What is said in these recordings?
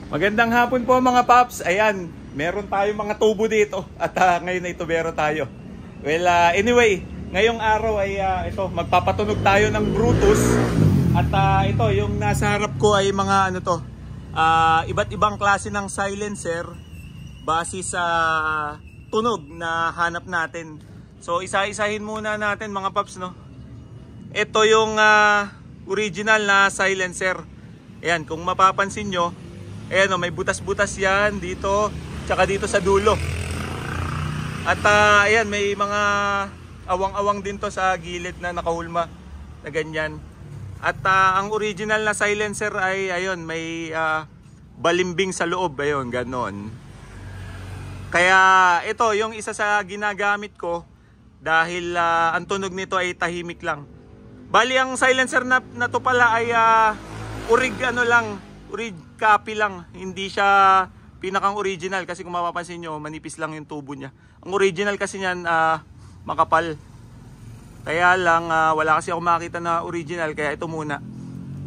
Magandang hapon po mga paps. Ayan, meron tayong mga tubo dito at ngayon na ito meron tayo. Well, anyway, ngayong araw ay ito, magpapatunog tayo ng Brutus. At ito, yung nasa harap ko ay mga iba't ibang klase ng silencer base sa tunog na hanap natin. So isa-isahin muna natin mga paps, no. Ito yung original na silencer. Ayan, kung mapapansin nyo, ayan, may butas-butas yan dito, tsaka dito sa dulo. At ayan, may mga awang-awang din to sa gilid na nakahulma na ganyan. At ang original na silencer ay ayun, may balimbing sa loob, ayun, ganon. Kaya ito yung isa sa ginagamit ko dahil ang tunog nito ay tahimik lang. Bali, ang silencer na to pala ay urig copy lang, hindi siya pinakang original kasi kung mapapansin nyo, manipis lang yung tubo niya. Ang original kasi niyan makapal. Kaya lang wala kasi ako makita na original, kaya ito muna.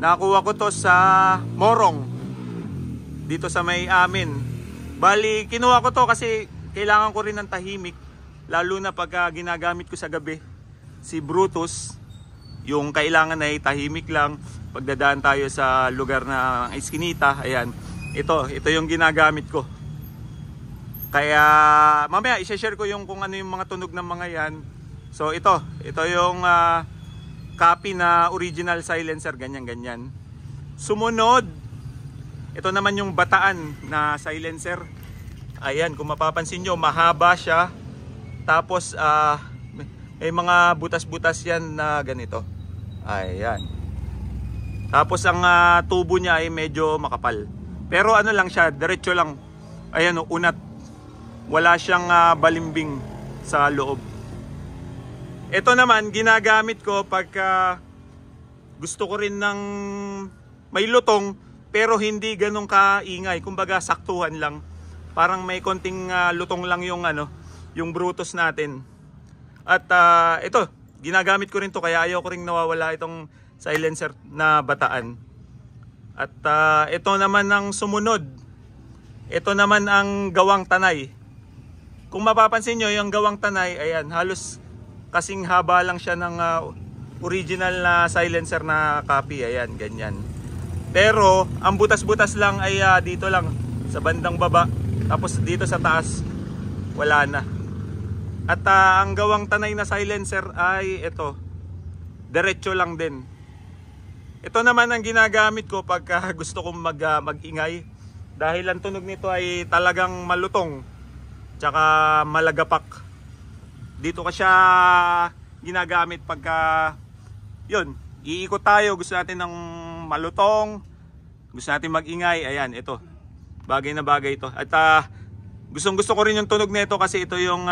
Nakuha ko to sa Morong dito sa may amin. Bali, kinuha ko to kasi kailangan ko rin ng tahimik, lalo na pag ginagamit ko sa gabi. Si Brutus, yung kailangan ay tahimik lang. Pagdadaan tayo sa lugar na iskinita, ayan, ito yung ginagamit ko. Kaya mamaya i-share ko yung kung ano yung mga tunog ng mga yan. So ito yung copy na original silencer, ganyan. Sumunod, ito naman yung bataan na silencer. Ayan, kung mapapansin nyo, mahaba siya. Tapos may mga butas-butas yan na ganito. Ayan. Tapos ang tubo niya ay medyo makapal. Pero ano lang siya, diretso lang. Ayan, unat. Wala siyang balimbing sa loob. Ito naman, ginagamit ko pagka gusto ko rin ng may lutong pero hindi ganun kaingay. Kumbaga saktuhan lang. Parang may konting lutong lang yung yung Brutus natin. At ito, ginagamit ko rin to, kaya ayaw ko rin nawawala itong silencer na bataan. At ito naman ang sumunod. Ito naman ang gawang tanay. Kung mapapansin nyo, yung gawang tanay, ayan, halos kasing haba lang siya ng original na silencer na copy. Ayan, ganyan. Pero ang butas-butas lang ay dito lang sa bandang baba. Tapos dito sa taas, wala na. At ang gawang tanay na silencer ay ito, diretso lang din. Ito naman ang ginagamit ko pagka gusto kong mag-ingay. Dahil ang tunog nito ay talagang malutong, tsaka malagapak. Dito ka siya ginagamit pagka, yun, iikot tayo, gusto natin ng malutong, gusto natin mag-ingay. Ayan, ito, bagay na bagay ito. At gustong gusto ko rin yung tunog nito kasi ito yung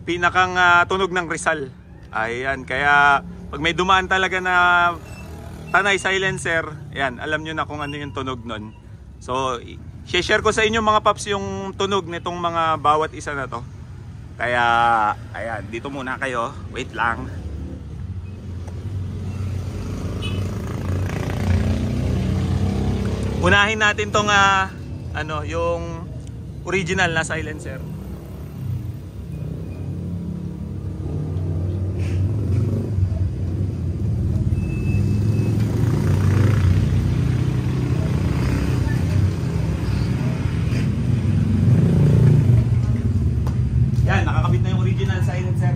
pinakang tunog ng Rizal. Ayan, kaya pag may dumaan talaga na tanay silencer, ayan, alam nyo na kung ano yung tunog nun. So, share ko sa inyo mga paps yung tunog nitong mga bawat isa na to. Kaya, ayan, dito muna kayo. Wait lang. Unahin natin tong yung original na silencer. Nakakabit na yung original silencer.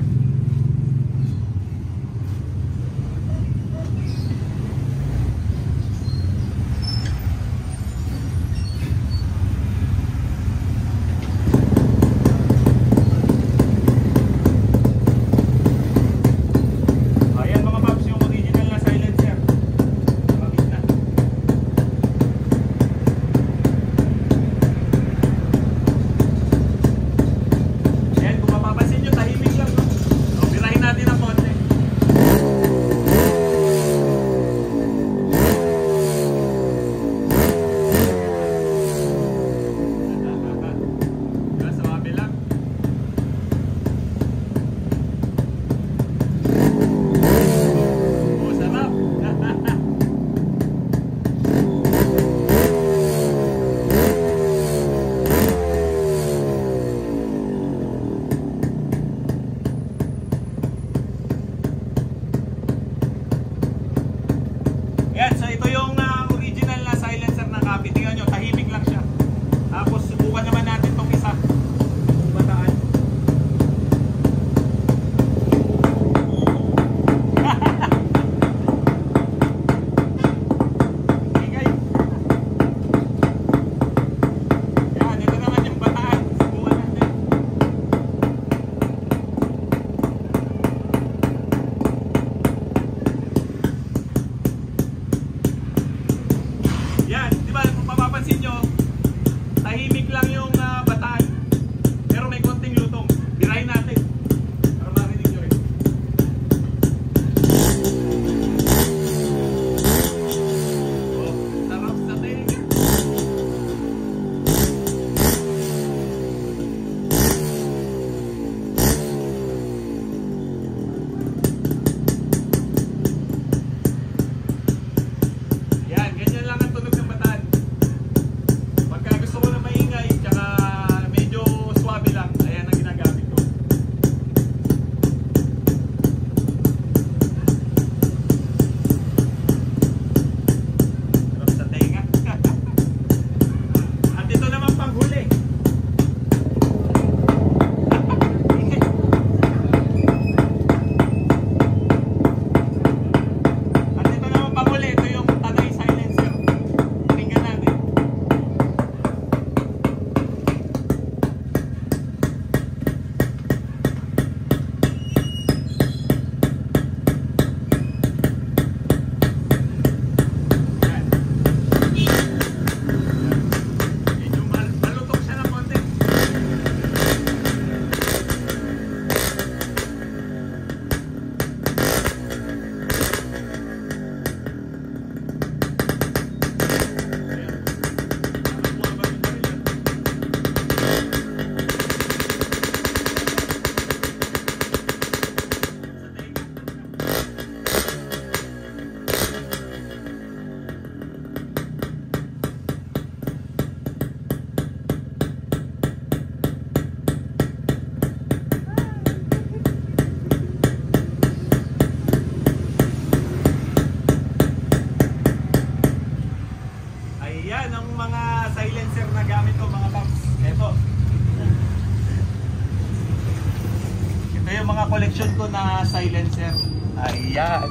ko na silencer. Ayan.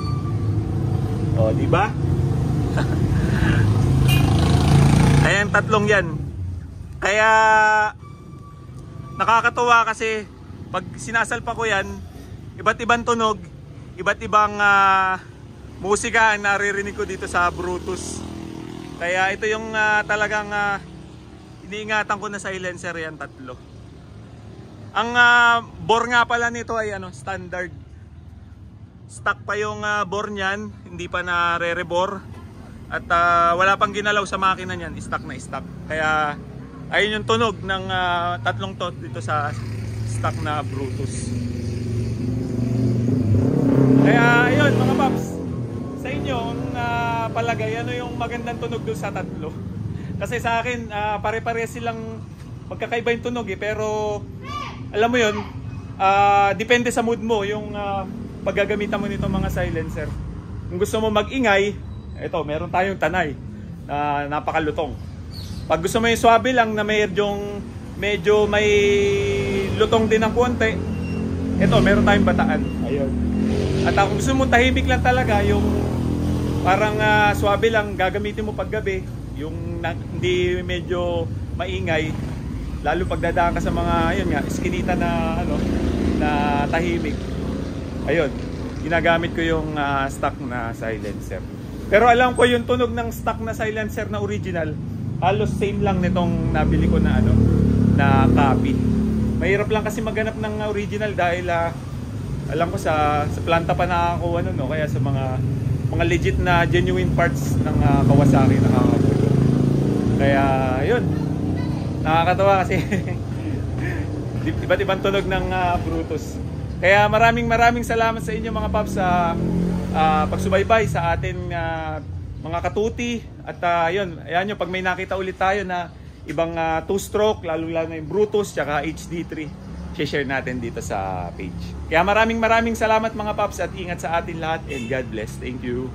O, di ba? Ayan, tatlong yan. Kaya nakakatuwa kasi pag sinasalpa ko yan, iba't ibang tunog, iba't ibang musika ang naririnig ko dito sa Brutus. Kaya ito yung talagang iniingatan ko na silencer yan, tatlo. Ang bore nga pala nito ay standard. Stock pa yung bore niyan, hindi pa na-re-rebore. At wala pang ginalaw sa makina niyan, stock na stock. Kaya ayun yung tunog ng tatlong to dito sa stock na Brutus. Kaya ayun mga paps, sa inyo palagay ano yung magandang tunog doon sa tatlo? Kasi sa akin pare-pare silang magkakaiba yung tunog pero alam mo yun, depende sa mood mo yung paggagamitan mo nito mga silencer. Kung gusto mo mag-ingay, ito meron tayong Tanay na napakalutong. Pag gusto mo yung swabe lang na medyo may lutong din ng konti, ito meron tayong Bataan. Ayun. At kung gusto mo tahimik lang talaga, yung parang swabe lang gagamitin mo paggabi, yung hindi medyo maingay, lalo pagdadaan ka sa mga ayun nga iskinita na na tahimik. Ayun, ginagamit ko yung stock na silencer. Pero alam ko yung tunog ng stock na silencer na original, halos same lang nitong nabili ko na na copy. Mahirap lang kasi maghanap ng original dahil alam ko sa planta pa nakakuha kaya sa mga legit na genuine parts ng Kawasaki nakakakuha. Kaya yun, nakakatawa kasi iba't ibang tunog ng Brutus. Kaya maraming salamat sa inyo mga paps sa pagsubaybay sa atin mga katuti. At yun, ayan nyo, pag may nakita ulit tayo na ibang 2-stroke, lalo na yung Brutus tsaka HD3, share natin dito sa page. Kaya maraming salamat mga paps at ingat sa atin lahat and God bless. Thank you.